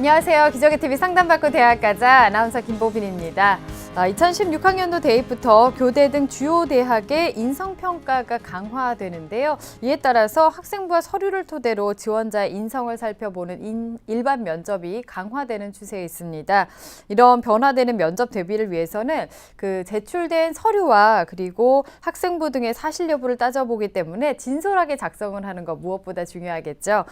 안녕하세요. 기적의 TV 상담받고 대학가자 아나운서 김보빈입니다. 2016학년도 대입부터 교대 등 주요 대학의 인성평가가 강화되는데요. 이에 따라서 학생부와 서류를 토대로 지원자의 인성을 살펴보는 일반 면접이 강화되는 추세에 있습니다. 이런 변화되는 면접 대비를 위해서는 제출된 서류와 그리고 학생부 등의 사실 여부를 따져보기 때문에 진솔하게 작성을 하는 것 무엇보다 중요하겠죠.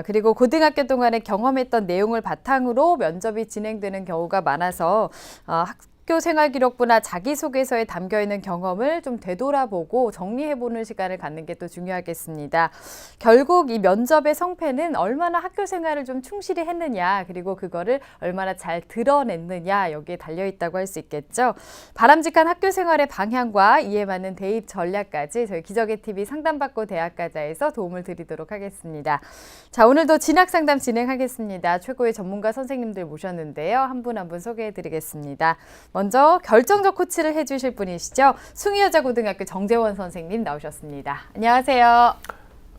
그리고 고등학교 동안에 경험했던 내용을 바탕으로 면접이 진행되는 경우가 많아서 학교 생활 기록부나 자기소개서에 담겨있는 경험을 좀 되돌아보고 정리해보는 시간을 갖는 게 또 중요하겠습니다. 결국 이 면접의 성패는 얼마나 학교 생활을 좀 충실히 했느냐, 그리고 그거를 얼마나 잘 드러냈느냐, 여기에 달려있다고 할 수 있겠죠. 바람직한 학교 생활의 방향과 이에 맞는 대입 전략까지 저희 기적의 TV 상담받고 대학가자에서 도움을 드리도록 하겠습니다. 자, 오늘도 진학상담 진행하겠습니다. 최고의 전문가 선생님들 모셨는데요. 한 분 한 분 소개해드리겠습니다. 먼저 결정적 코치를 해주실 분이시죠. 숭의여자고등학교 정재원 선생님 나오셨습니다. 안녕하세요.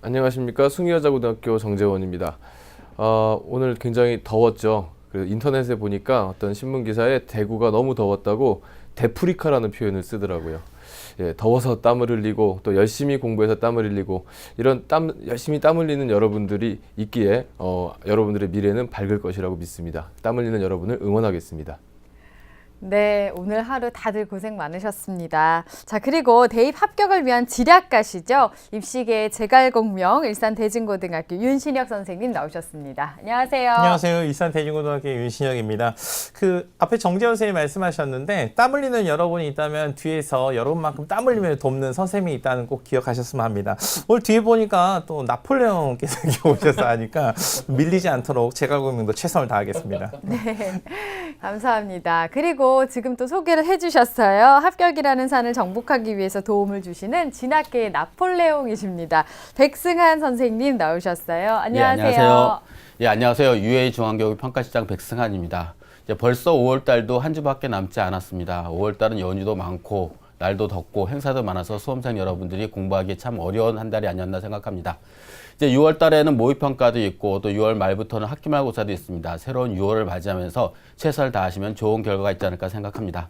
안녕하십니까. 숭의여자고등학교 정재원입니다. 오늘 굉장히 더웠죠. 인터넷에 보니까 어떤 신문기사에 대구가 너무 더웠다고 데프리카라는 표현을 쓰더라고요. 예, 더워서 땀을 흘리고 또 열심히 공부해서 땀을 흘리고 이런 열심히 땀 흘리는 여러분들이 있기에 여러분들의 미래는 밝을 것이라고 믿습니다. 땀 흘리는 여러분을 응원하겠습니다. 네, 오늘 하루 다들 고생 많으셨습니다. 자, 그리고 대입 합격을 위한 지략가시죠. 입시계의 제갈공명 일산대진고등학교 윤신혁 선생님 나오셨습니다. 안녕하세요. 안녕하세요. 일산대진고등학교 윤신혁입니다. 앞에 정재원 선생님이 말씀하셨는데 땀 흘리는 여러분이 있다면 뒤에서 여러분만큼 땀 흘리며 돕는 선생님이 있다는 꼭 기억하셨으면 합니다. 오늘 뒤에 보니까 또 나폴레옹께서 오셔서 하니까 밀리지 않도록 제갈공명도 최선을 다하겠습니다. 네, 감사합니다. 그리고 지금 또 소개를 해주셨어요. 합격이라는 산을 정복하기 위해서 도움을 주시는 진학계의 나폴레옹이십니다. 백승한 선생님 나오셨어요. 안녕하세요. 네, 안녕하세요. 예, 안녕하세요. UA 중앙교육평가시장 백승한입니다. 이제 벌써 5월 달도 한 주밖에 남지 않았습니다. 5월 달은 연휴도 많고 날도 덥고 행사도 많아서 수험생 여러분들이 공부하기 참 어려운 한 달이 아니었나 생각합니다. 이제 6월 달에는 모의평가도 있고 또 6월 말부터는 학기말고사도 있습니다. 새로운 6월을 맞이하면서 최선을 다하시면 좋은 결과가 있지 않을까 생각합니다.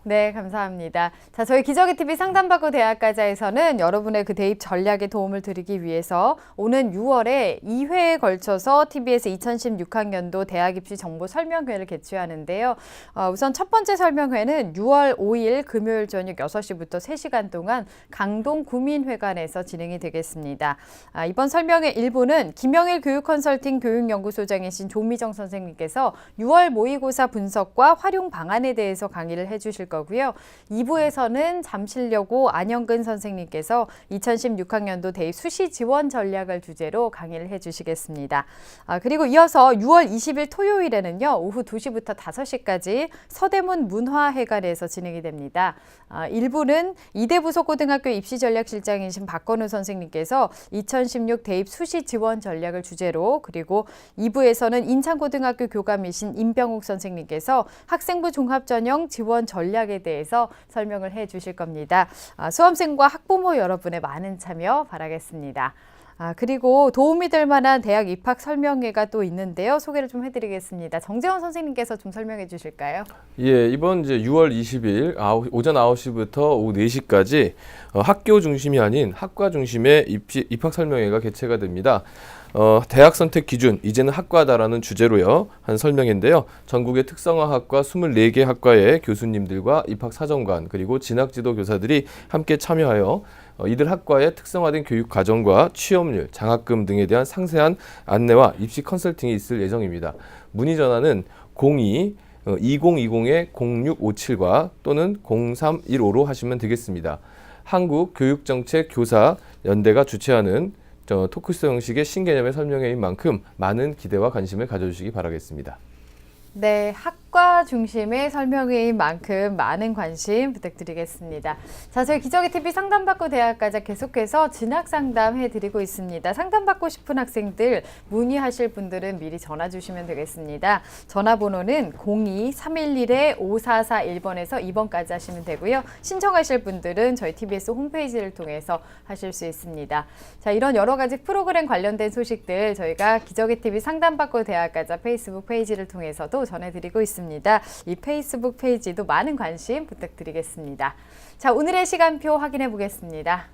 네, 감사합니다. 자, 저희 기적의 TV 상담받고 대학가자에서는 여러분의 대입 전략에 도움을 드리기 위해서 오는 6월에 2회에 걸쳐서 TBS 2016학년도 대학 입시 정보 설명회를 개최하는데요. 우선 첫 번째 설명회는 6월 5일 금요일 저녁 6시부터 3시간 동안 강동 구민회관에서 진행이 되겠습니다. 이번 설명회 일부는 김영일 교육컨설팅 교육연구소장이신 조미정 선생님께서 6월 모의고사 분석과 활용 방안에 대해서 강의를 해주실 거고요. 2부에서는 잠실여고 안영근 선생님께서 2016학년도 대입 수시 지원 전략을 주제로 강의를 해주시겠습니다. 그리고 이어서 6월 20일 토요일에는요. 오후 2시부터 5시까지 서대문 문화회관에서 진행이 됩니다. 1부는 이대부속고등학교 입시전략실장이신 박건우 선생님께서 2016 대입 수시 지원 전략을 주제로, 그리고 2부에서는 인천고등학교 교감이신 임병욱 선생님께서 학생부 종합전형 지원 전략에 대해서 설명을 해 주실 겁니다. 수험생과 학부모 여러분의 많은 참여 바라겠습니다. 그리고 도움이 될 만한 대학 입학 설명회가 또 있는데요. 소개를 좀 해드리겠습니다. 정재원 선생님께서 좀 설명해 주실까요? 예, 이번 이제 6월 20일 오전 9시부터 오후 4시까지 학교 중심이 아닌 학과 중심의 입학 설명회가 개최가 됩니다. 대학 선택 기준, 이제는 학과다라는 주제로요. 한 설명인데요. 전국의 특성화학과 24개 학과의 교수님들과 입학사정관 그리고 진학지도 교사들이 함께 참여하여 이들 학과의 특성화된 교육 과정과 취업률, 장학금 등에 대한 상세한 안내와 입시 컨설팅이 있을 예정입니다. 문의 전화는 2020-0657과 또는 0315로 하시면 되겠습니다. 한국교육정책교사연대가 주최하는 토크쇼 형식의 신개념의 설명회인 만큼 많은 기대와 관심을 가져주시기 바라겠습니다. 네, 학과 학과 중심의 설명회인 만큼 많은 관심 부탁드리겠습니다. 자, 저희 기적의 TV 상담받고 대학가자 계속해서 진학 상담 해드리고 있습니다. 상담받고 싶은 학생들 문의하실 분들은 미리 전화 주시면 되겠습니다. 전화번호는 02-311-5441번에서 2번까지 하시면 되고요. 신청하실 분들은 저희 TBS 홈페이지를 통해서 하실 수 있습니다. 자, 이런 여러 가지 프로그램 관련된 소식들 저희가 기적의 TV 상담받고 대학가자 페이스북 페이지를 통해서도 전해드리고 있습니다. 이 페이스북 페이지도 많은 관심 부탁드리겠습니다. 자, 오늘의 시간표 확인해 보겠습니다.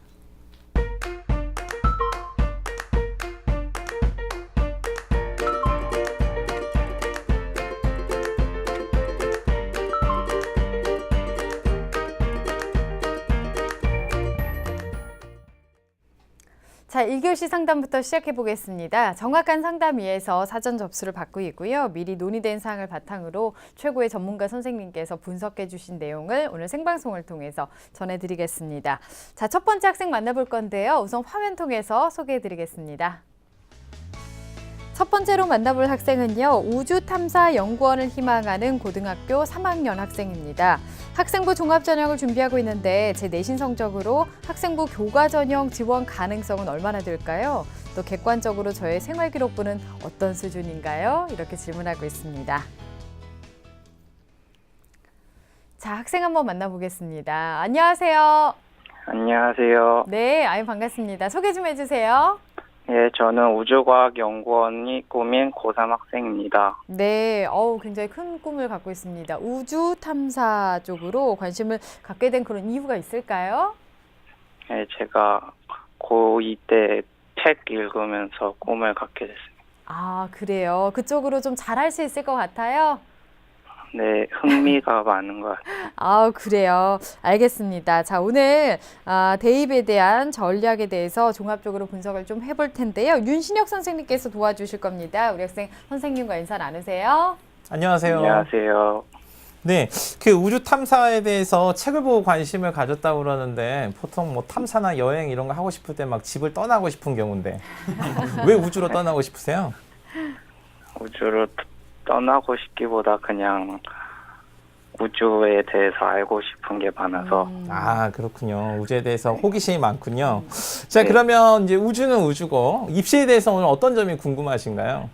자, 1교시 상담부터 시작해 보겠습니다. 정확한 상담 위해서 사전 접수를 받고 있고요. 미리 논의된 사항을 바탕으로 최고의 전문가 선생님께서 분석해 주신 내용을 오늘 생방송을 통해서 전해드리겠습니다. 자, 첫 번째 학생 만나볼 건데요. 우선 화면 통해서 소개해 드리겠습니다. 첫 번째로 만나볼 학생은요, 우주탐사연구원을 희망하는 고등학교 3학년 학생입니다. 학생부 종합전형을 준비하고 있는데 제 내신 성적으로 학생부 교과전형 지원 가능성은 얼마나 될까요? 또 객관적으로 저의 생활기록부는 어떤 수준인가요? 이렇게 질문하고 있습니다. 자, 학생 한번 만나보겠습니다. 안녕하세요. 안녕하세요. 네, 아유 반갑습니다. 소개 좀 해주세요. 예, 저는 우주과학연구원이 꾸민 고3 학생입니다. 네, 굉장히 큰 꿈을 갖고 있습니다. 우주 탐사 쪽으로 관심을 갖게 된 그런 이유가 있을까요? 예, 제가 고2 때 책 읽으면서 꿈을 갖게 됐습니다. 아, 그래요. 그쪽으로 좀 잘할 수 있을 것 같아요? 네, 흥미가 많은 것 같아요. 아, 그래요. 알겠습니다. 자, 오늘 대입에 대한 전략에 대해서 종합적으로 분석을 좀 해볼 텐데요. 윤신혁 선생님께서 도와주실 겁니다. 우리 학생 선생님과 인사 나누세요. 안녕하세요. 안녕하세요. 네, 그 우주 탐사에 대해서 책을 보고 관심을 가졌다고 그러는데 보통 뭐 탐사나 여행 이런 거 하고 싶을 때 막 집을 떠나고 싶은 경우인데 왜 우주로 떠나고 싶으세요? 우주로 떠나고 싶기보다 그냥 우주에 대해서 알고 싶은 게 많아서 아, 그렇군요. 우주에 대해서 호기심이 많군요. 자, 네. 그러면 이제 우주는 우주고 입시에 대해서 오늘 어떤 점이 궁금하신가요?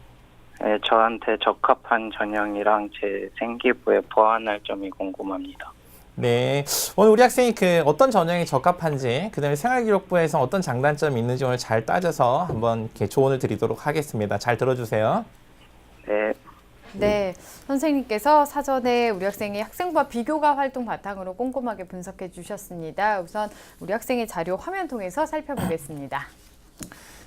예, 저한테 적합한 전형이랑 제 생기부에 보완할 점이 궁금합니다. 네, 오늘 우리 학생이 그 어떤 전형이 적합한지, 그다음에 생활기록부에서 어떤 장단점이 있는지 오늘 잘 따져서 한번 이렇게 조언을 드리도록 하겠습니다. 잘 들어주세요. 네, 네, 선생님께서 사전에 우리 학생의 학생부와 비교가 활동 바탕으로 꼼꼼하게 분석해 주셨습니다. 우선 우리 학생의 자료 화면 통해서 살펴보겠습니다.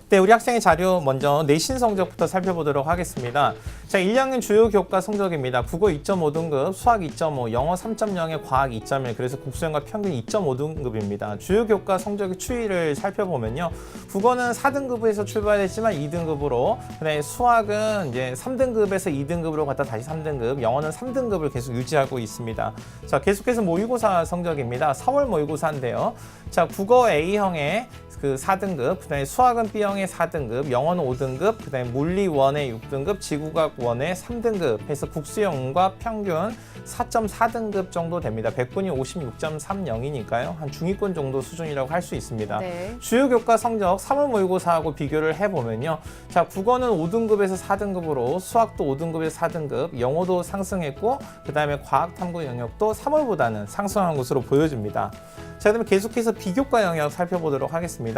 네, 우리 학생의 자료 먼저 내신 성적부터 살펴보도록 하겠습니다. 자, 1학년 주요 교과 성적입니다. 국어 2.5등급, 수학 2.5, 영어 3.0에 과학 2.1, 그래서 국수형과 평균 2.5등급입니다. 주요 교과 성적의 추이를 살펴보면요. 국어는 4등급에서 출발했지만 2등급으로, 그다음에 수학은 이제 3등급에서 2등급으로 갔다 다시 3등급, 영어는 3등급을 계속 유지하고 있습니다. 자, 계속해서 모의고사 성적입니다. 4월 모의고사인데요. 자, 국어 A형의 그 4등급, 그다음에 수학은 B형의 4등급, 영어는 5등급, 그다음에 물리 1의 6등급, 지구과학 1의 3등급 해서 국수형과 평균 4.4등급 정도 됩니다. 100분이 56.30이니까요. 한 중위권 정도 수준이라고 할 수 있습니다. 네. 주요 교과 성적 3월 모의고사하고 비교를 해보면요. 자, 국어는 5등급에서 4등급으로, 수학도 5등급에서 4등급, 영어도 상승했고, 그 다음에 과학 탐구 영역도 3월보다는 상승한 것으로 보여집니다. 자, 그러면 계속해서 비교과 영역 살펴보도록 하겠습니다.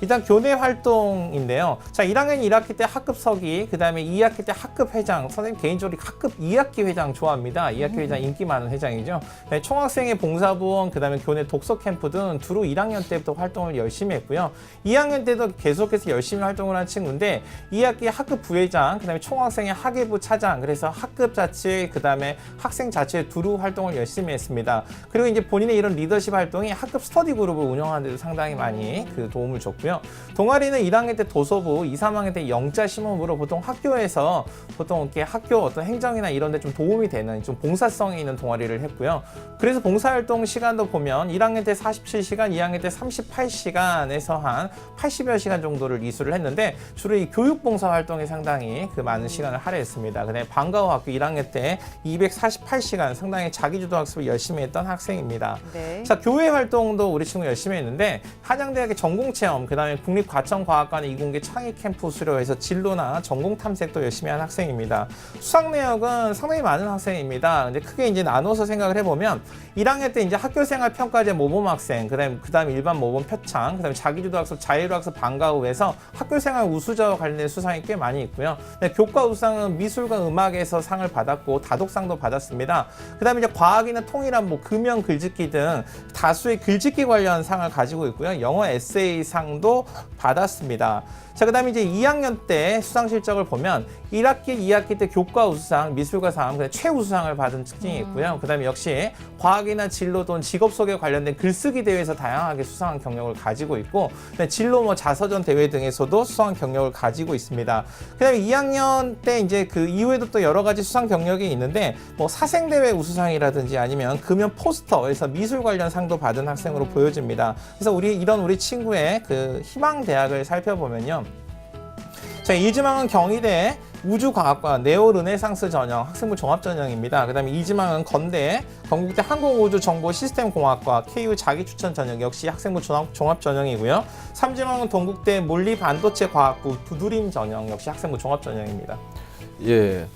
일단 교내 활동인데요. 자, 1학년 1학기 때 학급 서기, 그 다음에 2학기 때 학급 회장, 선생님 개인적으로 학급 2학기 회장 좋아합니다. 2학기 회장 인기 많은 회장이죠. 네, 총학생회 봉사부원, 그 다음에 교내 독서 캠프 등 두루 1학년 때부터 활동을 열심히 했고요. 2학년 때도 계속해서 열심히 활동을 한 친구인데 2학기 학급 부회장, 그 다음에 총학생회 학예부 차장, 그래서 학급 자치, 그 다음에 학생 자치의 두루 활동을 열심히 했습니다. 그리고 이제 본인의 이런 리더십 활동이 학급 스터디 그룹을 운영하는 데도 상당히 많이 그 도움을 줬고요. 동아리는 1학년 때 도서부, 2, 3학년 때 영자 심호부로 보통 학교에서 보통 이렇게 학교 어떤 행정이나 이런 데 좀 도움이 되는 좀 봉사성이 있는 동아리를 했고요. 그래서 봉사활동 시간도 보면 1학년 때 47시간, 2학년 때 38시간에서 한 80여 시간 정도를 이수를 했는데 주로 이 교육봉사 활동에 상당히 그 많은 시간을 할애했습니다. 그다음에 방과후 학교 1학년 때 248시간 상당히 자기주도 학습을 열심히 했던 학생입니다. 네. 자, 교회 활동도 우리 친구 열심히 했는데 한양대학의 전공체험, 그다음에 국립과천과학관의 이공계 창의 캠프 수료해서 진로나 전공 탐색도 열심히 한 학생입니다. 수상 내역은 상당히 많은 학생입니다. 근데 크게 이제 나눠서 생각을 해보면 1학년 때 이제 학교생활 평가제 모범 학생, 그다음에 일반 모범 표창, 그다음에 자기주도 학습, 자유로 학습 방과후에서 학교생활 우수자와 관련된 수상이 꽤 많이 있고요. 교과 우수상은 미술과 음악에서 상을 받았고 다독상도 받았습니다. 그다음에 이제 과학이나 통일한 뭐 금연 글짓기 등 다수의 글짓기 관련 상을 가지고 있고요. 영어 에세이 상도 받았습니다. 자, 그다음에 이제 2학년 때 수상 실적을 보면 1학기, 2학기 때 교과 우수상, 미술과 상, 최우수상을 받은 특징이 있고요. 그다음에 역시 과학이나 진로 또는 직업 소개 관련된 글쓰기 대회에서 다양하게 수상한 경력을 가지고 있고, 진로 뭐 자서전 대회 등에서도 수상한 경력을 가지고 있습니다. 그다음에 2학년 때 이제 그 이후에도 또 여러 가지 수상 경력이 있는데 뭐 사생 대회 우수상이라든지 아니면 금연 포스터에서 미술 관련 상도 받은 학생으로 보여집니다. 그래서 우리 친구의 그 희망 대학을 살펴보면요. 자, 이지망은 경희대 우주과학과 네오르네상스 전형 학생부 종합전형입니다. 그 다음에 이지망은 건대 건국대 항공우주정보시스템공학과 KU 자기추천 전형 역시 학생부 종합전형이고요. 삼지망은 동국대 물리반도체과학부 두드림 전형 역시 학생부 종합전형입니다. 예.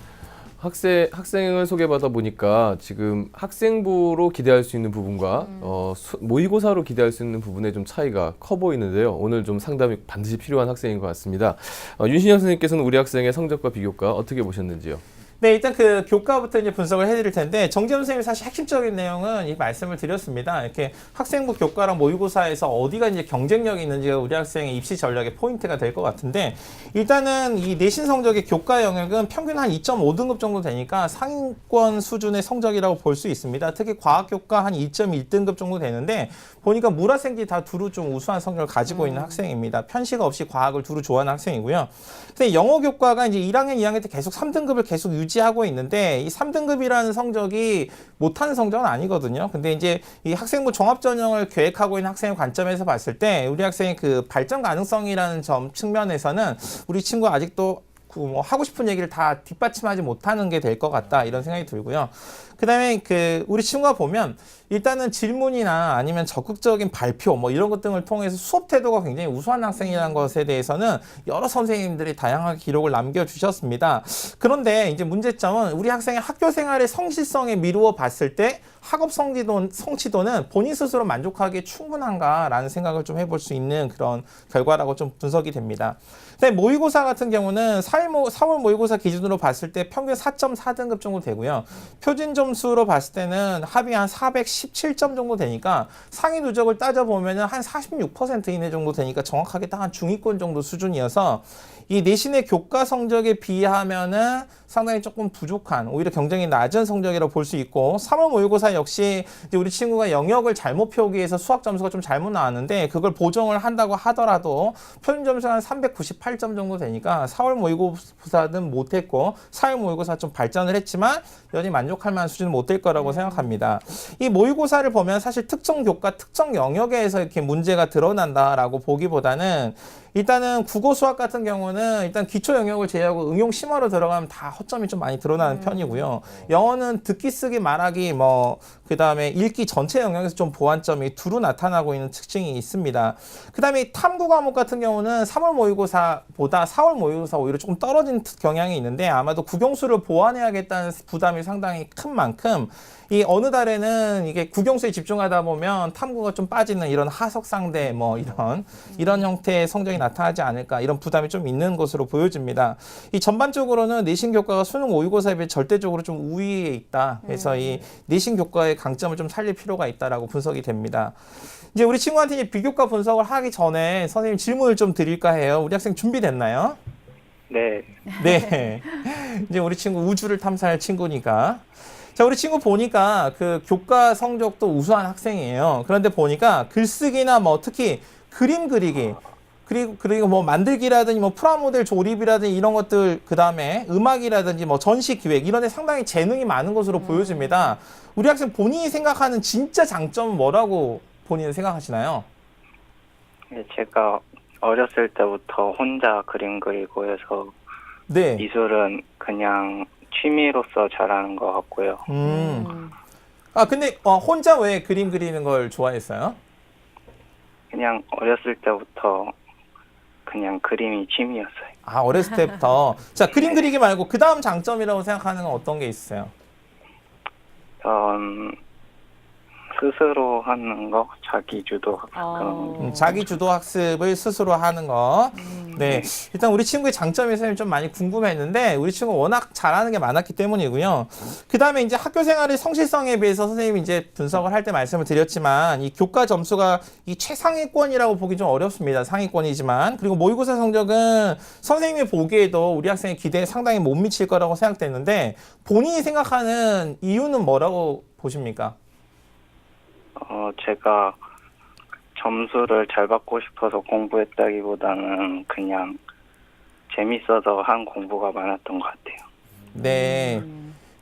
학생을 소개받아 보니까 지금 학생부로 기대할 수 있는 부분과 모의고사로 기대할 수 있는 부분에 좀 차이가 커 보이는데요. 오늘 좀 상담이 반드시 필요한 학생인 것 같습니다. 윤신영 선생님께서는 우리 학생의 성적과 비교과 어떻게 보셨는지요? 네, 일단 그 교과부터 이제 분석을 해드릴 텐데 정재훈 선생님이 사실 핵심적인 내용은 이 말씀을 드렸습니다. 이렇게 학생부 교과랑 모의고사에서 어디가 이제 경쟁력이 있는지가 우리 학생의 입시 전략의 포인트가 될 것 같은데, 일단은 이 내신 성적의 교과 영역은 평균 한 2.5등급 정도 되니까 상위권 수준의 성적이라고 볼 수 있습니다. 특히 과학 교과 한 2.1등급 정도 되는데 보니까 물화생지 다 두루 좀 우수한 성적을 가지고 있는 학생입니다. 편식 없이 과학을 두루 좋아하는 학생이고요. 근데 영어 교과가 이제 1학년, 2학년 때 계속 3등급을 계속 유지하고 있는데 이 3등급이라는 성적이 못하는 성적은 아니거든요. 근데 이제 이 학생부 종합전형을 계획하고 있는 학생의 관점에서 봤을 때 우리 학생의 그 발전 가능성이라는 점 측면에서는 우리 친구가 아직도 뭐 하고 싶은 얘기를 다 뒷받침하지 못하는 게 될 것 같다, 이런 생각이 들고요. 그다음에 그 우리 친구가 보면 일단은 질문이나 아니면 적극적인 발표 뭐 이런 것 등을 통해서 수업 태도가 굉장히 우수한 학생이라는 것에 대해서는 여러 선생님들이 다양하게 기록을 남겨주셨습니다. 그런데 이제 문제점은 우리 학생의 학교 생활의 성실성에 미루어 봤을 때 학업 성취도는 본인 스스로 만족하기에 충분한가라는 생각을 좀 해볼 수 있는 그런 결과라고 좀 분석이 됩니다. 근데 모의고사 같은 경우는 4월 모의고사 기준으로 봤을 때 평균 4.4등급 정도 되고요. 표준 점수로 봤을 때는 합이 한 417점 정도 되니까 상위 누적을 따져보면 한 46% 이내 정도 되니까 정확하게 딱 한 중위권 정도 수준이어서 이 내신의 교과 성적에 비하면은 상당히 조금 부족한, 오히려 경쟁이 낮은 성적이라고 볼 수 있고, 3월 모의고사 역시 이제 우리 친구가 영역을 잘못 표기해서 수학 점수가 좀 잘못 나왔는데 그걸 보정을 한다고 하더라도 표준 점수가 한 398점 정도 되니까 4월 모의고사는 못했고 4월 모의고사 좀 발전을 했지만 여전히 만족할 만한 수준은 못 될 거라고 생각합니다. 이 모의고사를 보면 사실 특정 교과, 특정 영역에서 이렇게 문제가 드러난다라고 보기보다는 일단은 국어 수학 같은 경우는 일단 기초 영역을 제외하고 응용 심화로 들어가면 다 허점이 좀 많이 드러나는 편이고요. 영어는 듣기, 쓰기, 말하기 뭐 그다음에 읽기 전체 영역에서 좀 보완점이 두루 나타나고 있는 특징이 있습니다. 그다음에 탐구 과목 같은 경우는 3월 모의고사보다 4월 모의고사 오히려 조금 떨어진 경향이 있는데 아마도 국영수를 보완해야겠다는 부담이 상당히 큰 만큼 이 어느 달에는 이게 국영수에 집중하다 보면 탐구가 좀 빠지는 이런 하석상대 뭐 이런 형태의 성적이 나타나지 않을까, 이런 부담이 좀 있는 것으로 보여집니다. 이 전반적으로는 내신 교과가 수능 모의고사에 비해 절대적으로 좀 우위에 있다. 그래서 이 내신 교과의 강점을 좀 살릴 필요가 있다라고 분석이 됩니다. 이제 우리 친구한테 이제 비교과 분석을 하기 전에 선생님 질문을 좀 드릴까 해요. 우리 학생 준비됐나요? 네. 네. 이제 우리 친구 우주를 탐사할 친구니까. 자, 우리 친구 보니까 그 교과 성적도 우수한 학생이에요. 그런데 보니까 글쓰기나 뭐 특히 그림 그리기, 그리고 뭐 만들기라든지 뭐 프라모델 조립이라든지 이런 것들, 그 다음에 음악이라든지 뭐 전시 기획 이런 데 상당히 재능이 많은 것으로 보여집니다. 우리 학생 본인이 생각하는 진짜 장점은 뭐라고 본인은 생각하시나요? 네, 제가 어렸을 때부터 혼자 그림 그리고 해서 네. 미술은 그냥 취미로서 잘하는 것 같고요. 아, 근데 혼자 왜 그림 그리는 걸 좋아했어요? 그냥 어렸을 때부터 그냥 그림이 취미였어요. 아, 어렸을 때부터. 자, 그림 그리기 말고 그 다음 장점이라고 생각하는 건 어떤 게 있어요? 스스로 하는 거, 자기 주도 학습 그런 거. 자기 주도 학습을 스스로 하는 거. 네. 일단 우리 친구의 장점이 선생님 좀 많이 궁금했는데, 우리 친구 워낙 잘하는 게 많았기 때문이고요. 그 다음에 이제 학교 생활의 성실성에 비해서 선생님이 이제 분석을 할 때 말씀을 드렸지만, 이 교과 점수가 이 최상위권이라고 보기 좀 어렵습니다. 상위권이지만. 그리고 모의고사 성적은 선생님이 보기에도 우리 학생의 기대에 상당히 못 미칠 거라고 생각됐는데, 본인이 생각하는 이유는 뭐라고 보십니까? 제가 점수를 잘 받고 싶어서 공부했다기보다는 그냥 재밌어서 한 공부가 많았던 것 같아요. 네.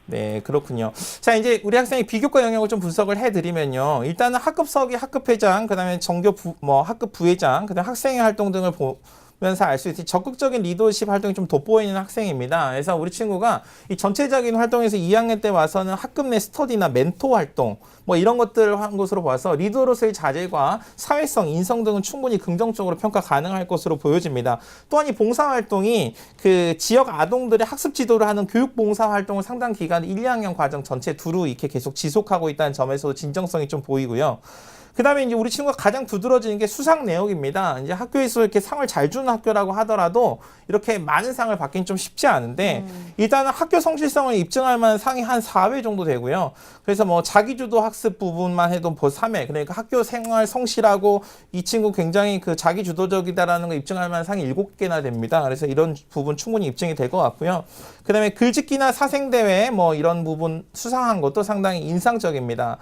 네, 그렇군요. 자, 이제 우리 학생의 비교과 영역을 좀 분석을 해드리면요. 일단은 학급 서기, 학급 회장, 그 다음에 정교 학급 부회장, 그 다음에 학생회 활동 등을 보면서 알 수 있듯이 적극적인 리더십 활동이 좀 돋보이는 학생입니다. 그래서 우리 친구가 이 전체적인 활동에서 2학년 때 와서는 학급 내 스터디나 멘토 활동, 뭐 이런 것들을 한 것으로 봐서 리더로서의 자질과 사회성, 인성 등은 충분히 긍정적으로 평가 가능할 것으로 보여집니다. 또한 이 봉사활동이 그 지역 아동들의 학습 지도를 하는 교육봉사활동을 상당 기간 1, 2학년 과정 전체 두루 이렇게 계속 지속하고 있다는 점에서도 진정성이 좀 보이고요. 그 다음에 이제 우리 친구가 가장 두드러지는 게 수상 내역입니다. 이제 학교에서 이렇게 상을 잘 주는 학교라고 하더라도 이렇게 많은 상을 받기는 좀 쉽지 않은데, 일단은 학교 성실성을 입증할 만한 상이 한 4회 정도 되고요. 그래서 뭐 자기주도 학습 부분만 해도 벌써 3회. 그러니까 학교 생활 성실하고 이 친구 굉장히 그 자기주도적이다라는 걸 입증할 만한 상이 7개나 됩니다. 그래서 이런 부분 충분히 입증이 될 것 같고요. 그 다음에 글짓기나 사생대회 뭐 이런 부분 수상한 것도 상당히 인상적입니다.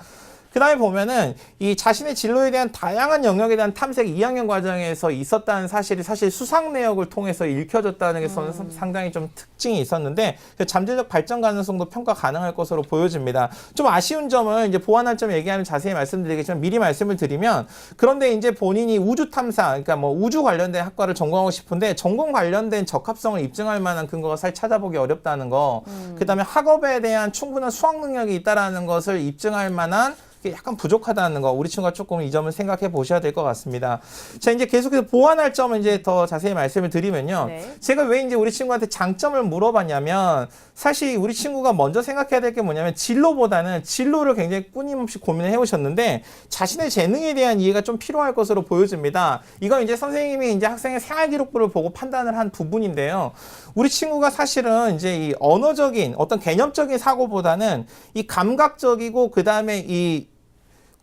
그 다음에 보면은 이 자신의 진로에 대한 다양한 영역에 대한 탐색이 2학년 과정에서 있었다는 사실이 사실 수상 내역을 통해서 읽혀졌다는 게 상당히 좀 특징이 있었는데, 잠재적 발전 가능성도 평가 가능할 것으로 보여집니다. 좀 아쉬운 점을 이제 보완할 점 얘기하면 자세히 말씀드리겠지만 미리 말씀을 드리면, 그런데 이제 본인이 우주 탐사, 그러니까 뭐 우주 관련된 학과를 전공하고 싶은데 전공 관련된 적합성을 입증할 만한 근거가 사실 찾아보기 어렵다는 거. 그 다음에 학업에 대한 충분한 수학 능력이 있다라는 것을 입증할 만한 약간 부족하다는 거, 우리 친구가 조금 이 점을 생각해 보셔야 될 것 같습니다. 자, 이제 계속해서 보완할 점을 이제 더 자세히 말씀을 드리면요. 네. 제가 왜 이제 우리 친구한테 장점을 물어봤냐면, 사실 우리 친구가 먼저 생각해야 될 게 뭐냐면, 진로보다는 진로를 굉장히 끊임없이 고민을 해오셨는데, 자신의 재능에 대한 이해가 좀 필요할 것으로 보여집니다. 이건 이제 선생님이 이제 학생의 생활기록부를 보고 판단을 한 부분인데요. 우리 친구가 사실은 이제 이 언어적인 어떤 개념적인 사고보다는 이 감각적이고 그 다음에 이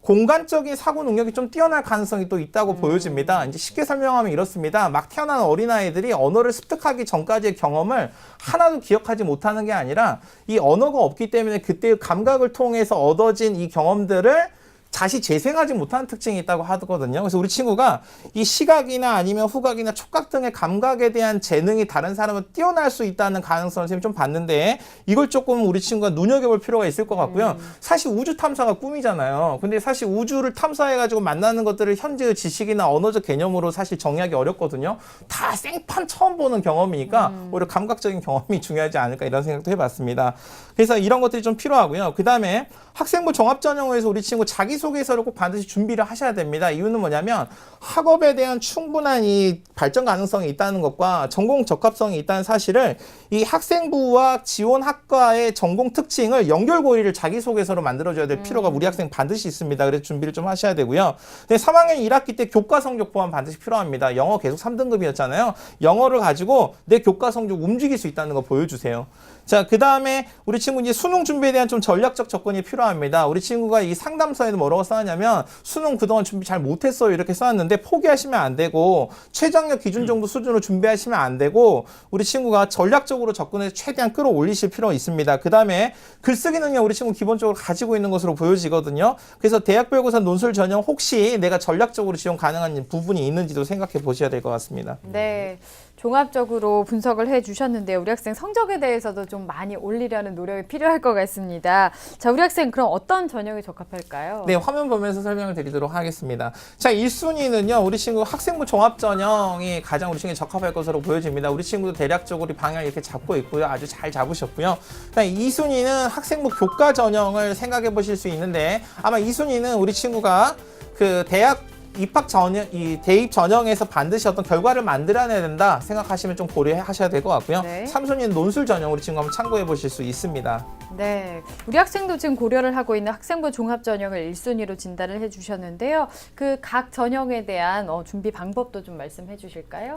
공간적인 사고 능력이 좀 뛰어날 가능성이 또 있다고 보여집니다. 이제 쉽게 설명하면 이렇습니다. 막 태어난 어린아이들이 언어를 습득하기 전까지의 경험을 하나도 기억하지 못하는 게 아니라, 이 언어가 없기 때문에 그때의 감각을 통해서 얻어진 이 경험들을 다시 재생하지 못하는 특징이 있다고 하거든요. 그래서 우리 친구가 이 시각이나 아니면 후각이나 촉각 등의 감각에 대한 재능이 다른 사람은 뛰어날 수 있다는 가능성을 선생님이 좀 봤는데, 이걸 조금 우리 친구가 눈여겨볼 필요가 있을 것 같고요. 사실 우주 탐사가 꿈이잖아요. 근데 사실 우주를 탐사해가지고 만나는 것들을 현재의 지식이나 언어적 개념으로 사실 정의하기 어렵거든요. 다 생판 처음 보는 경험이니까 오히려 감각적인 경험이 중요하지 않을까, 이런 생각도 해봤습니다. 그래서 이런 것들이 좀 필요하고요. 그 다음에 학생부 종합전형에서 우리 친구 자기소개서를 꼭 반드시 준비를 하셔야 됩니다. 이유는 뭐냐면, 학업에 대한 충분한 이 발전 가능성이 있다는 것과 전공 적합성이 있다는 사실을 이 학생부와 지원 학과의 전공 특징을 연결고리를 자기소개서로 만들어줘야 될 필요가 우리 학생 반드시 있습니다. 그래서 준비를 좀 하셔야 되고요. 근데 3학년 1학기 때 교과 성적 보완 반드시 필요합니다. 영어 계속 3등급이었잖아요. 영어를 가지고 내 교과 성적 움직일 수 있다는 거 보여주세요. 자, 그 다음에 우리 친구 이제 수능 준비에 대한 좀 전략적 접근이 필요합니다. 우리 친구가 이 상담서에는 뭐라고 써놨냐면 수능 그동안 준비 잘 못했어요 이렇게 써놨는데 포기하시면 안 되고 최저학력 기준 정도 수준으로 준비하시면 안 되고 우리 친구가 전략적으로 접근해서 최대한 끌어올리실 필요가 있습니다. 그 다음에 글쓰기 능력 우리 친구 기본적으로 가지고 있는 것으로 보여지거든요. 그래서 대학별고사 논술 전형 혹시 내가 전략적으로 지원 가능한 부분이 있는지도 생각해 보셔야 될 것 같습니다. 네. 종합적으로 분석을 해주셨는데요. 우리 학생 성적에 대해서도 좀 많이 올리려는 노력이 필요할 것 같습니다. 자, 우리 학생 그럼 어떤 전형이 적합할까요? 네, 화면 보면서 설명을 드리도록 하겠습니다. 자, 1순위는요, 우리 친구 학생부 종합전형이 가장 우리 친구에 적합할 것으로 보여집니다. 우리 친구도 대략적으로 방향 이렇게 잡고 있고요. 아주 잘 잡으셨고요. 2순위는 학생부 교과 전형을 생각해 보실 수 있는데 아마 2순위는 우리 친구가 그 대학 입학 전형, 이 대입 전형에서 반드시 어떤 결과를 만들어내야 된다 생각하시면 좀 고려하셔야 될 것 같고요. 네. 3순위는 논술 전형 우리 친구 한번 참고해 보실 수 있습니다. 네, 우리 학생도 지금 고려를 하고 있는 학생부 종합 전형을 1순위로 진단을 해주셨는데요. 그 각 전형에 대한 준비 방법도 좀 말씀해 주실까요?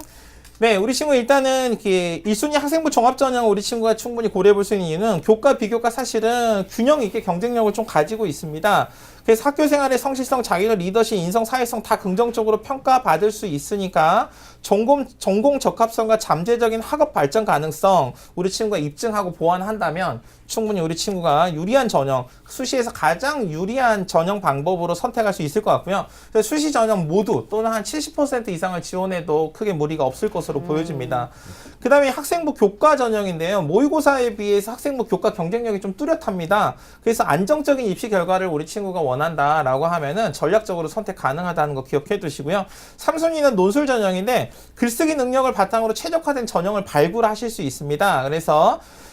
네, 우리 친구 일단은 1순위 학생부 종합전형 우리 친구가 충분히 고려해 볼 수 있는 이유는 교과, 비교과 사실은 균형 있게 경쟁력을 좀 가지고 있습니다. 그래서 학교 생활의 성실성, 자기가 리더십, 인성, 사회성 다 긍정적으로 평가받을 수 있으니까 전공 적합성과 잠재적인 학업 발전 가능성 우리 친구가 입증하고 보완한다면 충분히 우리 친구가 유리한 전형, 수시에서 가장 유리한 전형 방법으로 선택할 수 있을 것 같고요. 그래서 수시 전형 모두 또는 한 70% 이상을 지원해도 크게 무리가 없을 것으로 보여집니다. 그 다음에 학생부 교과 전형인데요. 모의고사에 비해서 학생부 교과 경쟁력이 좀 뚜렷합니다. 그래서 안정적인 입시 결과를 우리 친구가 원한다라고 하면은 전략적으로 선택 가능하다는 거 기억해 두시고요. 3순위는 논술 전형인데 글쓰기 능력을 바탕으로 최적화된 전형을 발굴하실 수 있습니다.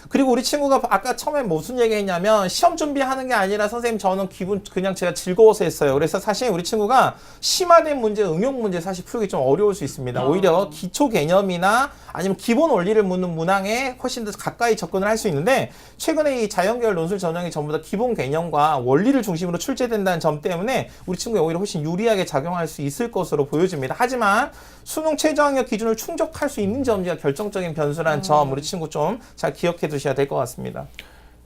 그리고 우리 친구가 아까 처음에 무슨 얘기 했냐면 시험 준비하는 게 아니라 선생님 저는 그냥 제가 즐거워서 했어요. 그래서 사실 우리 친구가 심화된 문제, 응용 문제 사실 풀기 좀 어려울 수 있습니다. 오히려 기초 개념이나 아니면 기본 원리를 묻는 문항에 훨씬 더 가까이 접근을 할 수 있는데 최근에 이 자연계열 논술 전형이 전부 다 기본 개념과 원리를 중심으로 출제된다는 점 때문에 우리 친구가 오히려 훨씬 유리하게 작용할 수 있을 것으로 보여집니다. 하지만 수능 최저학력 기준을 충족할 수 있는 점지가 결정적인 변수라는 점 우리 친구 좀 잘 기억해 두셔야 될 것 같습니다.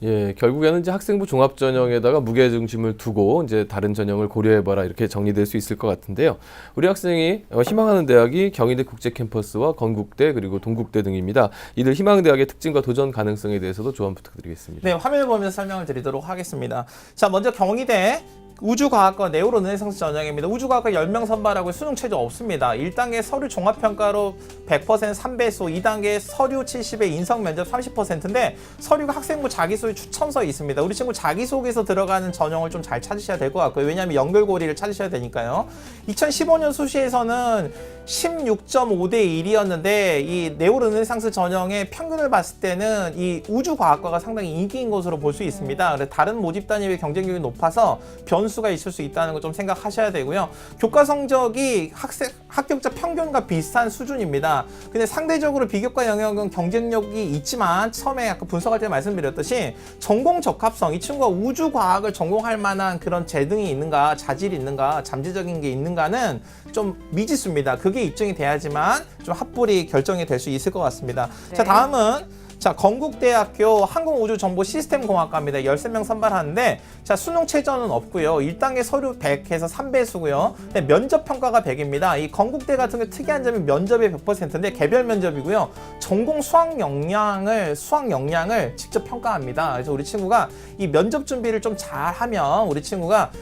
예, 결국에는 이제 학생부 종합 전형에다가 무게 중심을 두고 이제 다른 전형을 고려해봐라 이렇게 정리될 수 있을 것 같은데요. 우리 학생이 희망하는 대학이 경희대 국제캠퍼스와 건국대 그리고 동국대 등입니다. 이들 희망대학의 특징과 도전 가능성에 대해서도 조언 부탁드리겠습니다. 네, 화면을 보면서 설명을 드리도록 하겠습니다. 자, 먼저 경희대 우주과학과 네오로 르네상스 전형입니다. 우주과학과 10명 선발하고 수능 최저 없습니다. 1단계 서류 종합평가로 100% 3배수, 2단계 서류 70에 인성 면접 30%인데 서류가 학생부 자기소개 추천서에 있습니다. 우리 친구 자기소개서 들어가는 전형을 좀 잘 찾으셔야 될 것 같고요. 왜냐하면 연결고리를 찾으셔야 되니까요. 2015년 수시에서는 16.5대 1이었는데 이 네오로 르네상스 전형의 평균을 봤을 때는 이 우주과학과가 상당히 인기인 것으로 볼 수 있습니다. 그래서 다른 모집 단위의 경쟁력이 높아서 변수가 있을 수 있다는 거 좀 생각하셔야 되고요. 교과 성적이 합격자 평균과 비슷한 수준입니다. 근데 상대적으로 비교과 영역은 경쟁력이 있지만 처음에 아까 분석할 때 말씀드렸듯이 전공 적합성, 이 친구가 우주과학을 전공할 만한 그런 재능이 있는가, 자질이 있는가, 잠재적인 게 있는가는 좀 미지수입니다. 그게 입증이 돼야지만 좀 합불이 결정이 될 수 있을 것 같습니다. 네. 자, 다음은 건국대학교 항공우주정보시스템공학과입니다. 13명 선발하는데 수능 최저는 없고요. 1단계 서류 100해서 3배수고요. 면접 평가가 100입니다. 이 건국대 같은 경우 특이한 점이 면접이 100%인데 개별 면접이고요. 전공 수학 역량을 직접 평가합니다. 그래서 우리 친구가 이 면접 준비를 좀 잘하면 우리 친구가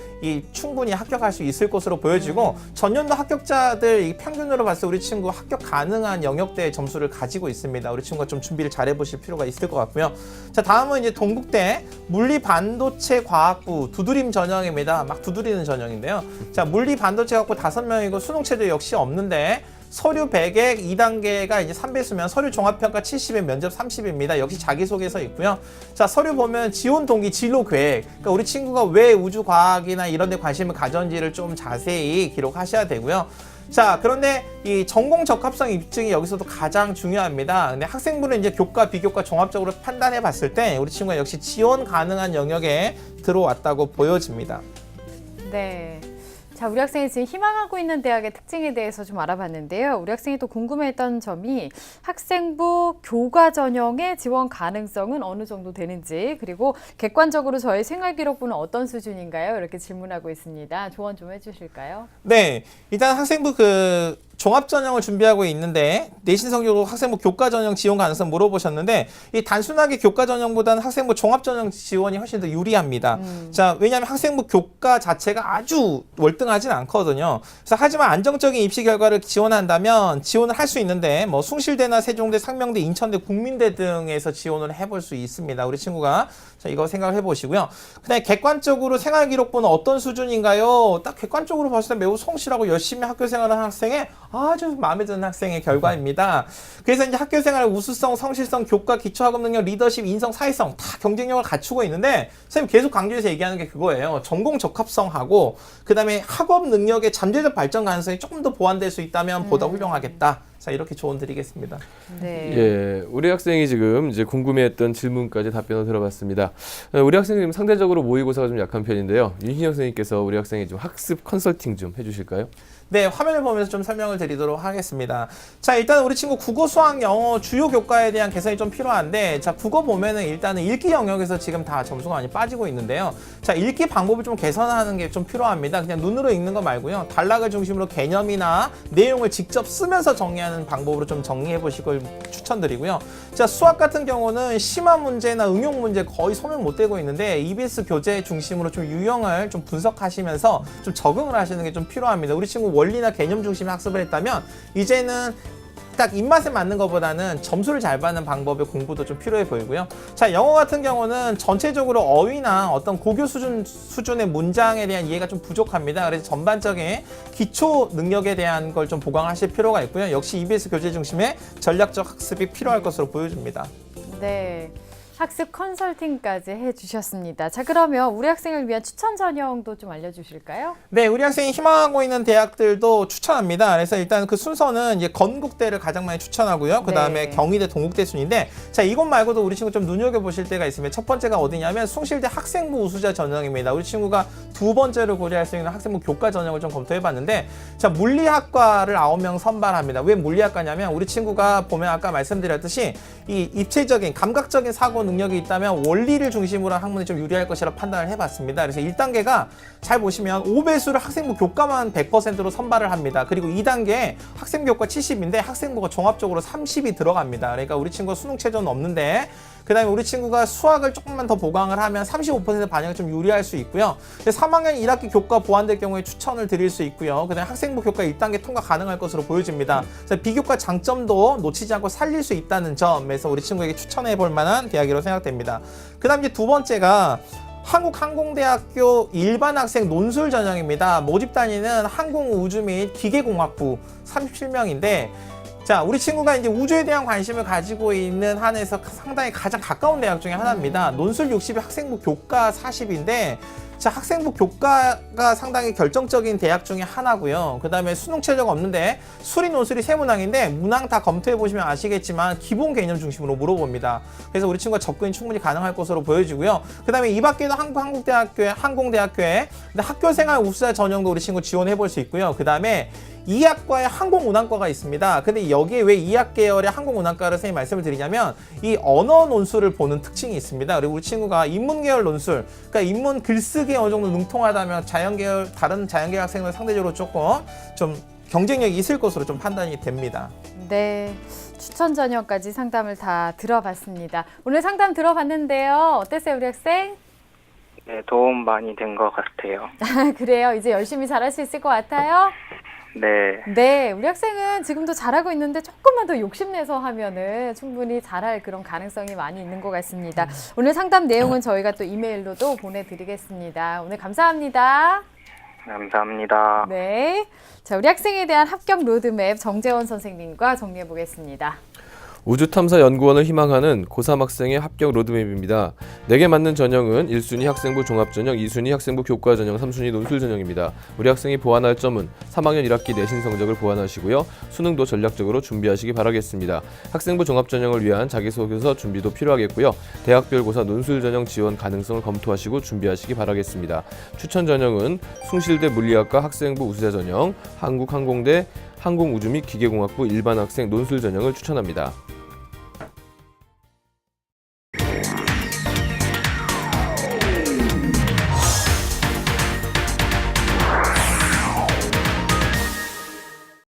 충분히 합격할 수 있을 것으로 보여지고 전년도 합격자들 이 평균으로 봤을 때 우리 친구 합격 가능한 영역대의 점수를 가지고 있습니다. 우리 친구가 좀 준비를 잘해 보실 필요가 있을 것 같고요. 자, 다음은 이제 동국대 물리반도체과학부 두드림 전형입니다. 막 두드리는 전형인데요. 자, 물리반도체과학부 5명이고 수능 최저 역시 없는데 서류 100에 2단계가 이제 3배수면 서류 종합평가 70에 면접 30입니다. 역시 자기소개서 있고요. 자, 서류 보면 지원 동기, 진로 계획. 그러니까 우리 친구가 왜 우주과학이나 이런 데 관심을 가졌는지를 좀 자세히 기록하셔야 되고요. 자, 그런데 이 전공 적합성 입증이 여기서도 가장 중요합니다. 근데 학생부는 이제 교과, 비교과 종합적으로 판단해 봤을 때 우리 친구가 역시 지원 가능한 영역에 들어왔다고 보여집니다. 네. 자, 우리 학생이 지금 희망하고 있는 대학의 특징에 대해서 좀 알아봤는데요. 우리 학생이 또 궁금했던 점이 학생부 교과 전형의 지원 가능성은 어느 정도 되는지, 그리고 객관적으로 저희 생활기록부는 어떤 수준인가요? 이렇게 질문하고 있습니다. 조언 좀 해주실까요? 네, 일단 학생부 종합 전형을 준비하고 있는데 내신 성적으로 학생부 교과 전형 지원 가능성 물어보셨는데 이 단순하게 교과 전형보다는 학생부 종합 전형 지원이 훨씬 더 유리합니다. 자, 왜냐하면 학생부 교과 자체가 아주 월등하진 않거든요. 그래서 하지만 안정적인 입시 결과를 지원한다면 지원을 할 수 있는데 뭐 숭실대나 세종대, 상명대, 인천대, 국민대 등에서 지원을 해볼 수 있습니다. 우리 친구가 자, 이거 생각을 해보시고요. 그다음에 객관적으로 생활기록부는 어떤 수준인가요? 딱 객관적으로 봤을 때 매우 성실하고 열심히 학교 생활하는 학생의 아주 마음에 드는 학생의 결과입니다. 그래서 이제 학교 생활 우수성, 성실성, 교과, 기초학업 능력, 리더십, 인성, 사회성 다 경쟁력을 갖추고 있는데 선생님 계속 강조해서 얘기하는 게 그거예요. 전공 적합성하고 그다음에 학업 능력의 잠재적 발전 가능성이 조금 더 보완될 수 있다면 보다 훌륭하겠다. 자, 이렇게 조언 드리겠습니다. 네. 예, 우리 학생이 지금 이제 궁금해했던 질문까지 답변을 들어봤습니다. 우리 학생이 지금 상대적으로 모의고사가 좀 약한 편인데요. 윤신영 선생님께서 우리 학생이 좀 학습 컨설팅 좀 해주실까요? 네, 화면을 보면서 좀 설명을 드리도록 하겠습니다. 자, 일단 우리 친구 국어, 수학, 영어 주요 교과에 대한 개선이 좀 필요한데, 자, 국어 보면은 일단은 읽기 영역에서 지금 다 점수가 많이 빠지고 있는데요. 자, 읽기 방법을 좀 개선하는 게 좀 필요합니다. 그냥 눈으로 읽는 거 말고요. 단락을 중심으로 개념이나 내용을 직접 쓰면서 정리하는 방법으로 좀 정리해 보시길 추천드리고요. 자, 수학 같은 경우는 심화 문제나 응용 문제 거의 손을 못 대고 있는데 EBS 교재 중심으로 좀 유형을 좀 분석하시면서 좀 적응을 하시는 게 좀 필요합니다. 우리 친구 원리나 개념 중심의 학습을 했다면 이제는 딱 입맛에 맞는 것보다는 점수를 잘 받는 방법의 공부도 좀 필요해 보이고요. 자, 영어 같은 경우는 전체적으로 어휘나 어떤 고교 수준의 문장에 대한 이해가 좀 부족합니다. 그래서 전반적인 기초 능력에 대한 걸 좀 보강하실 필요가 있고요. 역시 EBS 교재 중심의 전략적 학습이 필요할 것으로 보여집니다. 네. 학습 컨설팅까지 해주셨습니다. 자, 그러면 우리 학생을 위한 추천 전형도 좀 알려주실까요? 네, 우리 학생이 희망하고 있는 대학들도 추천합니다. 그래서 일단 그 순서는 이제 건국대를 가장 많이 추천하고요. 그 다음에 네. 경희대, 동국대 순인데, 자, 이것 말고도 우리 친구 좀 눈여겨보실 때가 있습니다. 첫 번째가 어디냐면 숭실대 학생부 우수자 전형입니다. 우리 친구가 두 번째로 고려할 수 있는 학생부 교과 전형을 좀 검토해봤는데, 자, 물리학과를 9명 선발합니다. 왜 물리학과냐면 우리 친구가 보면 아까 말씀드렸듯이 이 입체적인 감각적인 사고 능력이 있다면 원리를 중심으로 한 학문이 좀 유리할 것이라 판단을 해봤습니다. 그래서 1단계가 잘 보시면 5배수를 학생부 교과만 100%로 선발을 합니다. 그리고 2단계 학생부 교과 70인데 학생부가 종합적으로 30이 들어갑니다. 그러니까 우리 친구가 수능 최저는 없는데 그 다음에 우리 친구가 수학을 조금만 더 보강을 하면 35% 반영이 좀 유리할 수 있고요. 3학년 1학기 교과 보완될 경우에 추천을 드릴 수 있고요. 그 다음에 학생부 교과 1단계 통과 가능할 것으로 보여집니다. 그래서 비교과 장점도 놓치지 않고 살릴 수 있다는 점에서 우리 친구에게 추천해 볼 만한 대학이라고 생각됩니다. 그 다음 이제 두 번째가 한국항공대학교 일반 학생 논술 전형입니다. 모집 단위는 항공우주 및 기계공학부 37명인데 자, 우리 친구가 이제 우주에 대한 관심을 가지고 있는 한에서 상당히 가장 가까운 대학 중에 하나입니다. 논술 60이 학생부 교과 40인데 자, 학생부 교과가 상당히 결정적인 대학 중에 하나고요. 그 다음에 수능 최저가 없는데 수리 논술이 세 문항인데 문항 다 검토해 보시면 아시겠지만 기본 개념 중심으로 물어봅니다. 그래서 우리 친구가 접근이 충분히 가능할 것으로 보여지고요. 그 다음에 이 밖에도 항공대학교에 학교생활 우수자 전형도 우리 친구 지원해 볼 수 있고요. 그 다음에 이 학과에 항공운항과가 있습니다. 근데 여기에 왜 이 학 계열의 항공운항과를 선생님 말씀을 드리냐면 이 언어 논술을 보는 특징이 있습니다. 그리고 우리 친구가 인문계열 논술, 그러니까 인문 글쓰기에 어느 정도 능통하다면 다른 자연계열 학생은 상대적으로 조금 좀 경쟁력이 있을 것으로 좀 판단이 됩니다. 네. 추천 전형까지 상담을 다 들어봤습니다. 오늘 상담 들어봤는데요. 어땠어요, 우리 학생? 네, 도움 많이 된 것 같아요. 그래요. 이제 열심히 잘할 수 있을 것 같아요? 네, 네, 우리 학생은 지금도 잘하고 있는데 조금만 더 욕심내서 하면은 충분히 잘할 그런 가능성이 많이 있는 것 같습니다. 오늘 상담 내용은 저희가 또 이메일로도 보내드리겠습니다. 오늘 감사합니다. 감사합니다. 네. 자, 우리 학생에 대한 합격 로드맵 정재원 선생님과 정리해 보겠습니다. 우주탐사연구원을 희망하는 고3 학생의 합격 로드맵입니다. 내게 맞는 전형은 1순위 학생부 종합전형, 2순위 학생부 교과전형, 3순위 논술전형입니다. 우리 학생이 보완할 점은 3학년 1학기 내신 성적을 보완하시고요. 수능도 전략적으로 준비하시기 바라겠습니다. 학생부 종합전형을 위한 자기소개서 준비도 필요하겠고요. 대학별 고사 논술전형 지원 가능성을 검토하시고 준비하시기 바라겠습니다. 추천 전형은 숭실대 물리학과 학생부 우수자 전형, 한국항공대 항공우주 및 기계공학부 일반 학생 논술 전형을 추천합니다.